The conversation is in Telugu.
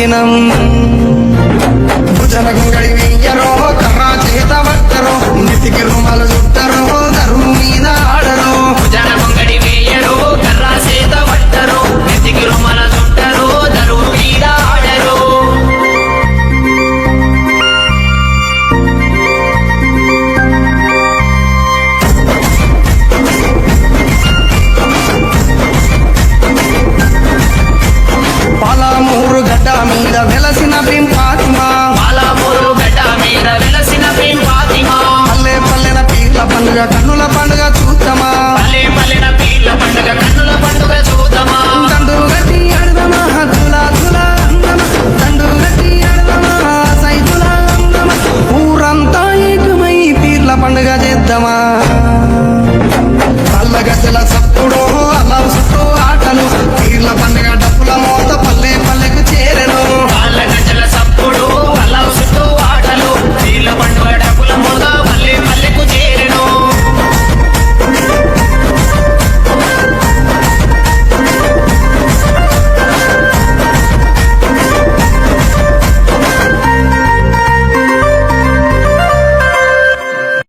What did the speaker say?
దిగినం భుజన గుంగడి వెయ్యరో కర్రా చేత పట్టరో నెత్తికి రుమాలు చుట్టరో దరువు మీద ఆడరో భుజన గుంగడి వేయరు కర్రా చేత పట్టరు నెత్తికి రుమాల చుట్టరు దరువు మీద ఆడరు పాలమూరు గడ్డ మీద వెలసిన భీం ఫాతిమా పాలమూరు గడ్డ మీద వెలసిన భీం ఫాతిమా పల్లె పల్లెన పీర్ల పండుగ కన్నుల పండుగ చూద్దామా పల్లె పల్లెన పీర్ల పండుగ కన్నుల పండుగ చూద్దామా దండు గట్టి అడదమా తులా తులా అందమా దండు గట్టి అడదమా సైతులా అందమా ఊరంతా ఏకమై పీర్ల పండుగ చేద్దామా పల్ల గజల సప్పుడు